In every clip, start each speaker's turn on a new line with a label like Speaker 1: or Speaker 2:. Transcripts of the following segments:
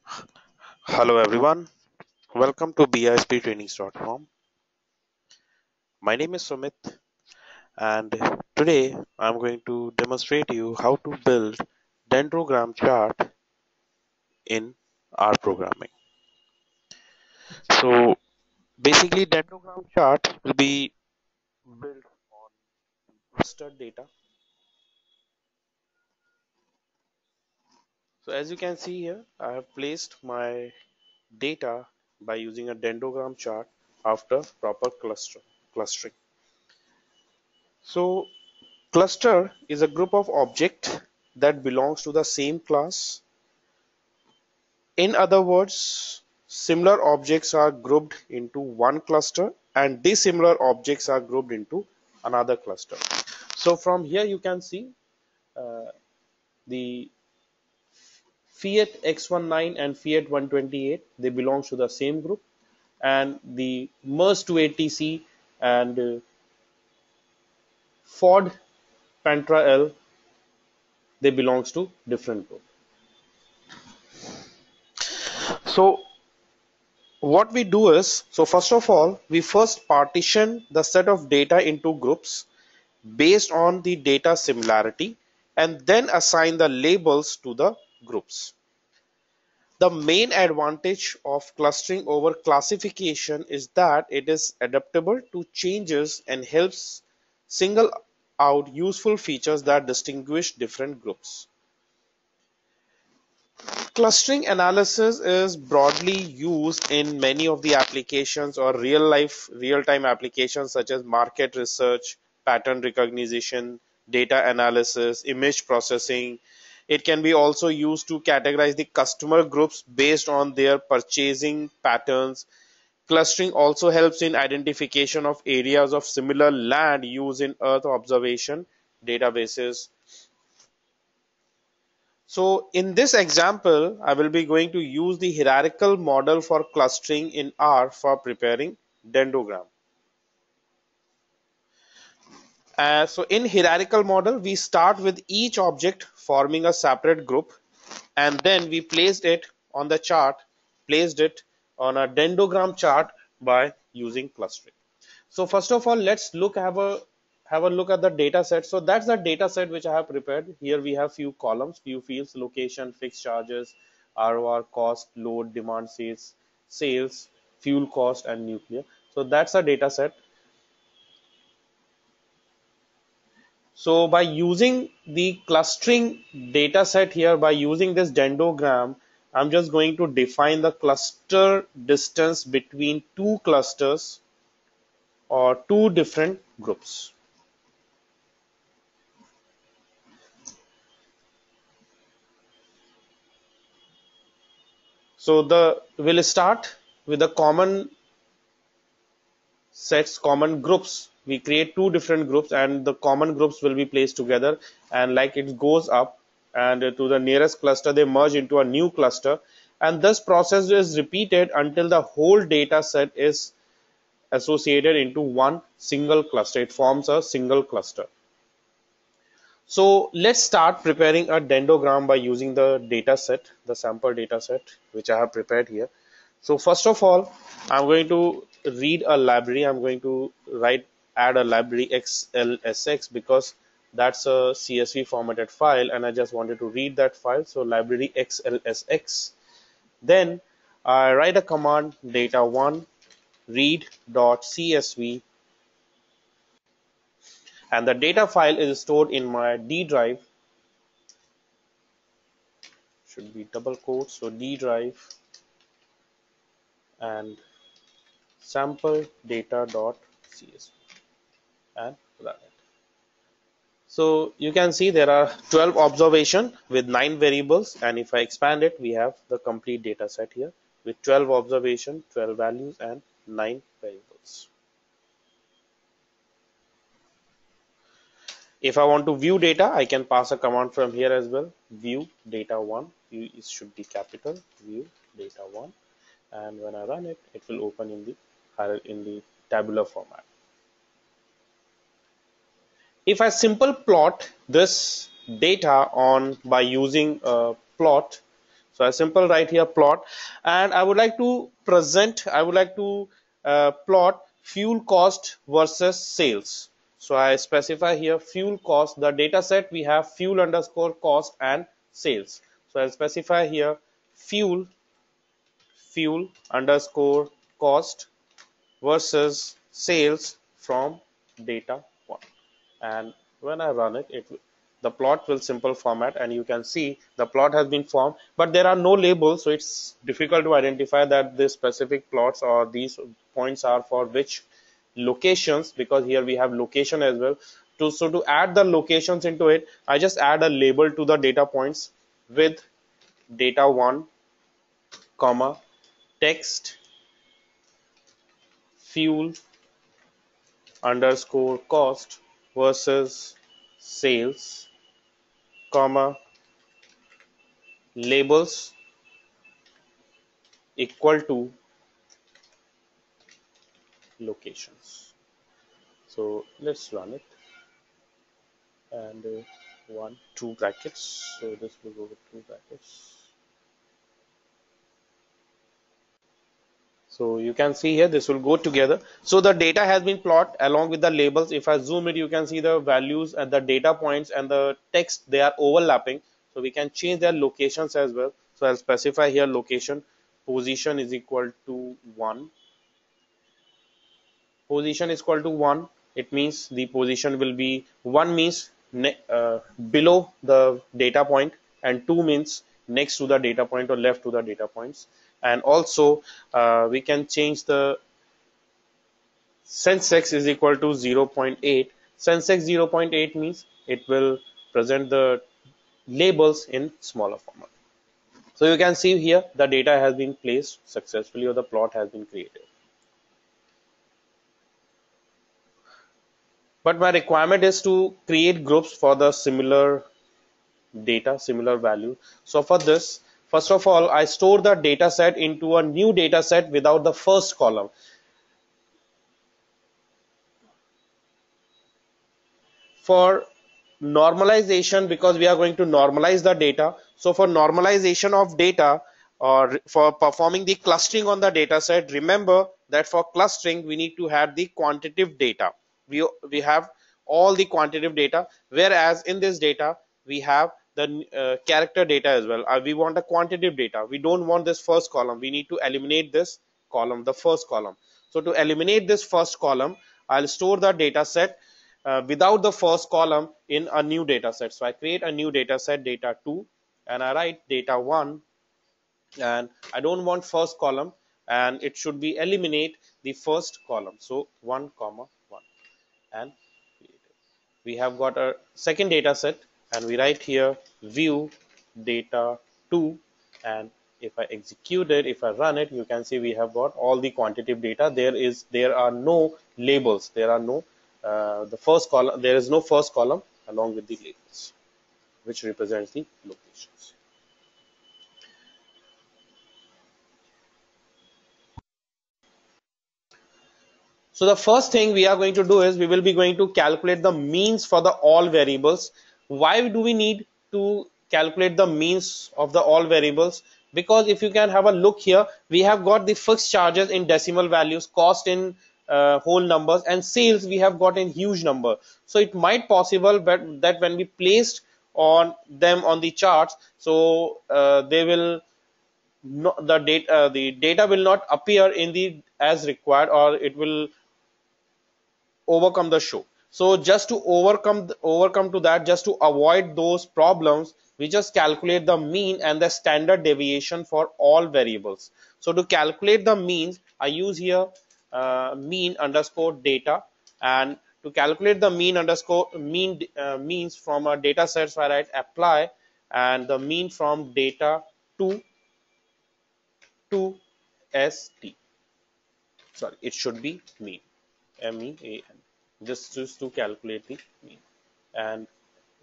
Speaker 1: Hello everyone, welcome to bisptrainings.com. My name is Sumit and today I'm going to demonstrate you how to build dendrogram chart in R programming. So basically dendrogram chart will be built on cluster data. So as you can see here, I have placed my data by using a dendrogram chart after proper clustering. So cluster is a group of objects that belongs to the same class. In other words, similar objects are grouped into one cluster and dissimilar objects are grouped into another cluster. So from here you can see the Fiat X19 and Fiat 128, they belong to the same group, and the Merz 280C and Ford Pantra L, they belongs to different group. So what we do is, so first of all, we first partition the set of data into groups based on the data similarity and then assign the labels to the groups. The main advantage of clustering over classification is that it is adaptable to changes and helps single out useful features that distinguish different groups. Clustering analysis is broadly used in many of the applications or real-time applications such as market research, pattern recognition, data analysis, image processing. It can be also used to categorize the customer groups based on their purchasing patterns. Clustering also helps in identification of areas of similar land use in Earth observation databases. So in this example, I will be going to use the hierarchical model for clustering in R for preparing dendrogram. So in hierarchical model, we start with each object forming a separate group, and then we placed it on a dendrogram chart by using clustering. So first of all, let's have a look at the data set. So that's the data set which I have prepared. Here we have few columns, few fields: location, fixed charges, ROR, cost, load, demand, sales, fuel cost, and nuclear. So that's a data set. So by using the clustering data set here, by using this dendrogram, I'm just going to define the cluster distance between two clusters or two different groups. So we'll start with the common sets, common groups. We create two different groups and the common groups will be placed together, and like it goes up and to the nearest cluster they merge into a new cluster, and this process is repeated until the whole data set is associated into one single cluster. It forms a single cluster. So let's start preparing a dendrogram by using the data set, the sample data set, which I have prepared here. So first of all, I'm going to read a library. I'm going to add a library XLSX because that's a CSV formatted file and I just wanted to read that file. So library XLSX. Then I write a command data1 read.csv, and the data file is stored in my D drive. Should be double quotes, so D drive and sample data.csv and run it. So you can see there are 12 observations with 9 variables, and if I expand it, we have the complete data set here with 12 observations, 12 values, and 9 variables. If I want to view data, I can pass a command from here as well. View data1. View should be capital. View data1, and when I run it, it will open in the tabular format. If I simple plot this data on by using a plot, So I simple write here plot, and I would like to plot fuel cost versus sales. So I specify here fuel cost. The data set we have fuel underscore cost and sales. So I'll specify here fuel underscore cost versus sales from data one. And when I run it, the plot will simple format, and you can see the plot has been formed, but there are no labels, so it's difficult to identify that this specific plots or these points are for which locations, because here we have location as well. To add the locations into it, I just add a label to the data points with data 1 comma text fuel underscore cost versus sales comma labels equal to locations. So let's run it, and one two brackets, so this will go with two brackets. So you can see here this will go together. So the data has been plotted along with the labels. If I zoom it, you can see the values and the data points and the text, they are overlapping, so we can change their locations as well. So I'll specify here location position is equal to 1. Position is equal to 1, it means the position will be 1 means below the data point, and 2 means next to the data point or left to the data points. And also we can change the sense x is equal to 0.8. sense x 0.8 means it will present the labels in smaller format. So you can see here the data has been placed successfully, or the plot has been created. But my requirement is to create groups for the similar data, similar value. So for this, first of all, I store the data set into a new data set without the first column. For normalization, because we are going to normalize the data, so for normalization of data, or for performing the clustering on the data set, remember that for clustering we need to have the quantitative data. We have all the quantitative data, whereas in this data we have the character data as well. We want a quantitative data, we don't want this first column, we need to eliminate this column, the first column. So to eliminate this first column, I'll store the data set without the first column in a new data set. So I create a new data set, data 2, and I write data 1, and I don't want first column, and it should be eliminate the first column. So 1 comma 1, and we have got a second data set, and we write here view data 2, and if I execute it, if I run it, you can see we have got all the quantitative data. There are no labels, there are no the first column, there is no first column along with the labels which represents the locations. So the first thing we are going to do is we will be going to calculate the means for the all variables. Why do we need to calculate the means of the all variables? Because if you can have a look here, we have got the fixed charges in decimal values, cost in whole numbers, and sales we have got in huge number. So it might possible that when we placed on them on the charts, so they will not, the data will not appear in the as required, or it will overcome the show. So just to overcome to that, just to avoid those problems, we just calculate the mean and the standard deviation for all variables. So to calculate the means, I use here mean underscore data, and to calculate the means from a data set, so I write apply, and the mean from data to st. Sorry, it should be mean, MEAN. Just to calculate the mean, and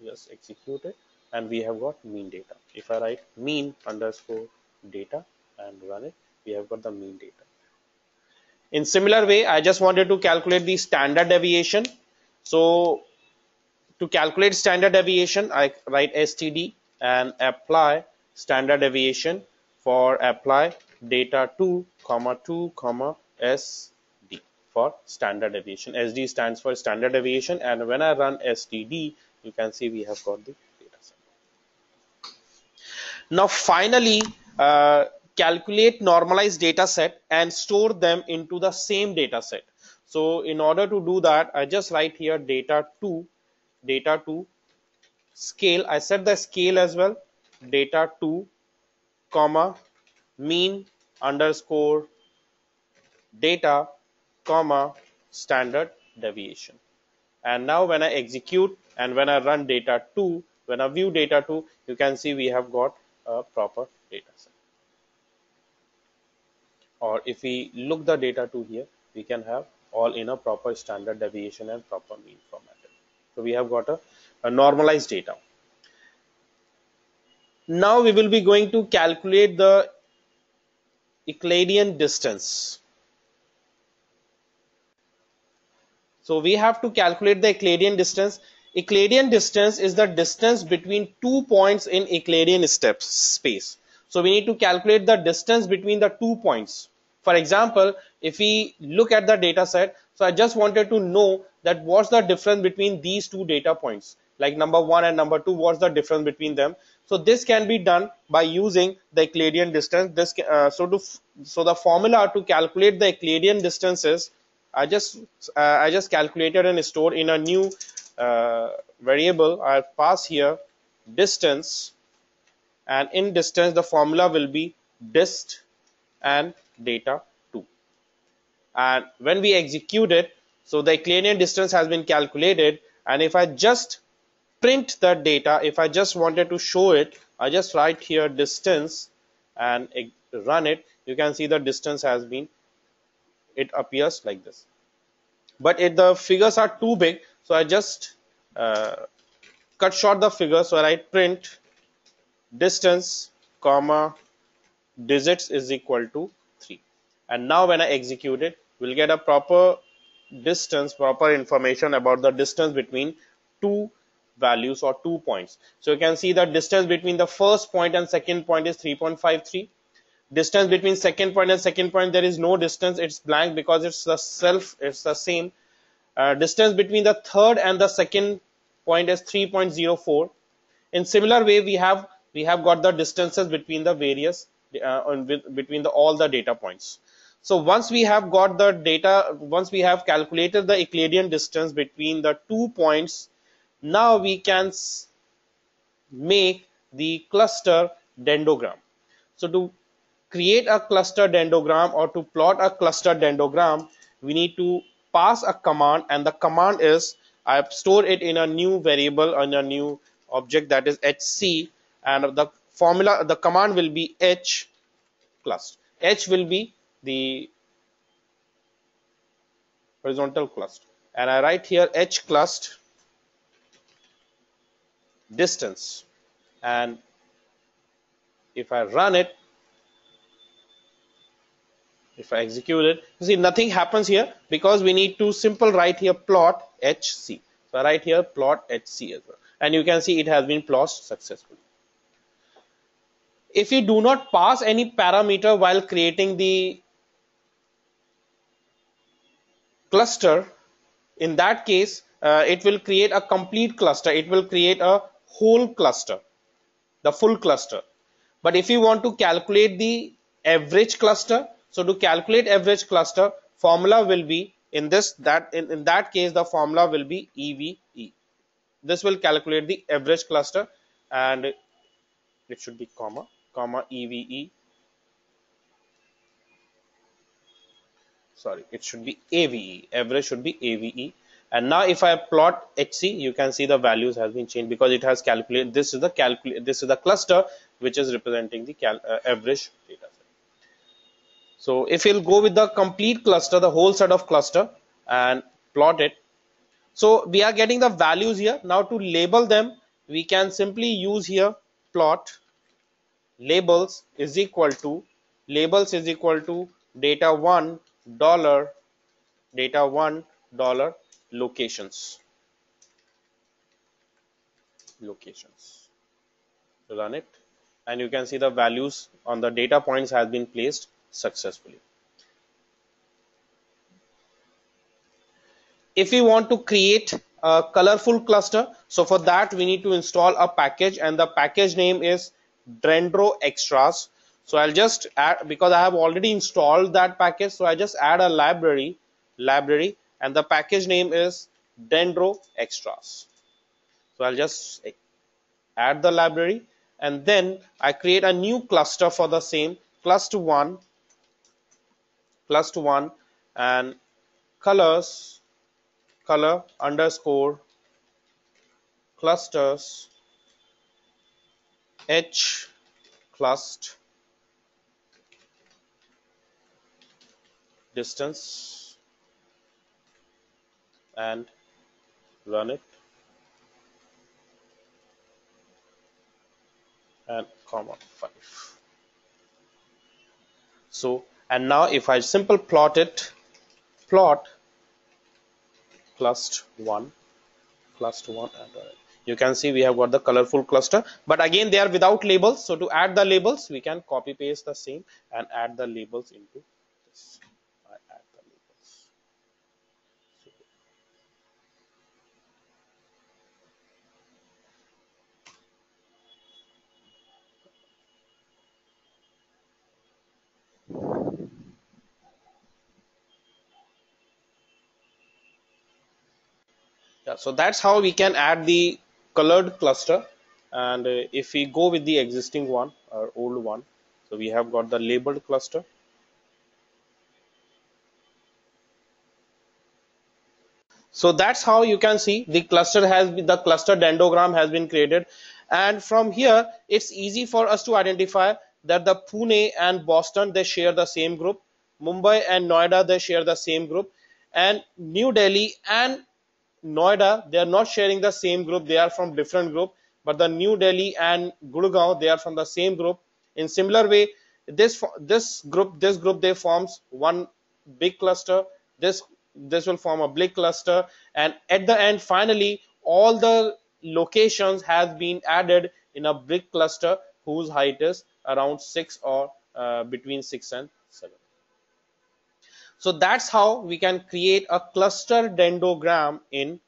Speaker 1: just execute it, and we have got mean data. If I write mean underscore data and run it, we have got the mean data. In similar way, I just wanted to calculate the standard deviation. So to calculate standard deviation, I write std and apply, standard deviation for apply data 2 comma 2 comma SD for standard deviation. SD stands for standard deviation, and when I run std, you can see we have got the data set. Now finally, calculate normalized data set and store them into the same data set. So in order to do that, I just write here data 2 scale. I set the scale as well, data 2 comma mean underscore data comma standard deviation. And now when I execute and when I run data 2, when I view data 2, you can see we have got a proper data set. Or if we look the data 2 here, we can have all in a proper standard deviation and proper mean formatted. So we have got a normalized data. Now we will be going to calculate the Akkadian distance. So we have to calculate the Akkadian distance. Akkadian distance is the distance between 2 points in Akkadian space. So we need to calculate the distance between the 2 points. For example, if we look at the data set, so I just wanted to know that what's the difference between these two data points, like number 1 and number 2, what's the difference between them. So this can be done by using the Akkadian distance. So the formula to calculate the Akkadian distance is, I just calculated and stored in a new variable. I pass here distance, and in distance the formula will be dist and data 2. And when we execute it, so the Akkadian distance has been calculated, and if I just print the data, if I just wanted to show it, I just write here distance and run it. You can see the distance has been, it appears like this. But if the figures are too big, so I just cut short the figure. So I write print distance comma digits is equal to 3. And now when I execute it, we'll get a proper distance, proper information about the distance between two values or 2 points. So you can see the distance between the first point and second point is 3.53. Distance between second point and second point, there is no distance, it's blank because it's the same. Distance between the third and the second point is 3.04. In similar way, we have got the distances between the various between all the data points. So once we have got the data, once we have calculated the Akkadian distance between the 2 points, now we can make the cluster dendrogram. So to create a cluster dendrogram or to plot a cluster dendrogram, we need to pass a command, and the command is, I have stored it in a new variable, in a new object, that is hc, and the formula, the command will be h cluster. H will be the horizontal cluster, and I write here h cluster distance, and if I run it, if I execute it, you see nothing happens here because we need to simple write here plot hc. So I write here plot hc as well, and you can see it has been plotted successfully. If you do not pass any parameter while creating the cluster, in that case it will create a complete cluster, it will create a whole cluster, the full cluster. But if you want to calculate the average cluster, so to calculate average cluster, formula will be in that case the formula will be EVE. This will calculate the average cluster, and it should be comma EVE. Sorry, it should be AVE. Average should be AVE. And now if I plot HC, you can see the values has been changed because it has calculated. This is the cluster which is representing the average data set. So if you'll go with the complete cluster, the whole set of cluster, and plot it, so we are getting the values here. Now to label them, we can simply use here plot labels is equal to data $1 locations. Run it. and you can see the values on the data points has been placed successfully. If we want to create a colorful cluster, so for that we need to install a package, and the package name is Dendro Extras. So I'll just add, because I have already installed that package, so I just add a library, and the package name is Dendro Extras. So I'll just add the library, and then I create a new cluster for the same, cluster1, and color underscore clusters h clust distance, and run it, and comma 5. So, and now if I simple plot it, plot cluster1, and run it, you can see we have got the colorful cluster, but again they are without labels. So to add the labels, we can copy paste the same and add the labels into this. I add the labels. Yeah, so that's how we can add the colored cluster. And if we go with the existing one or old one, so we have got the labeled cluster. So that's how you can see the the cluster dendrogram has been created. And from here, it's easy for us to identify that the Pune and Boston, they share the same group. Mumbai and Noida, they share the same group. And New Delhi and Noida, they are not sharing the same group. They are from different group. But the New Delhi and Gurgaon, they are from the same group. In similar way, this group they forms one big cluster. This will form a big cluster, and at the end, finally, all the locations has been added in a big cluster whose height is around 6 or between 6 and 7. So that's how we can create a cluster dendrogram in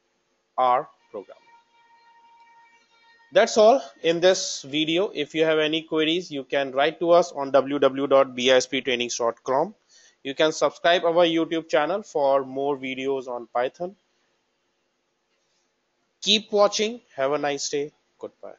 Speaker 1: our program. That's all in this video. If you have any queries, you can write to us on www.bisptrainings.com. You can subscribe our YouTube channel for more videos on Python. Keep watching. Have a nice day. Goodbye.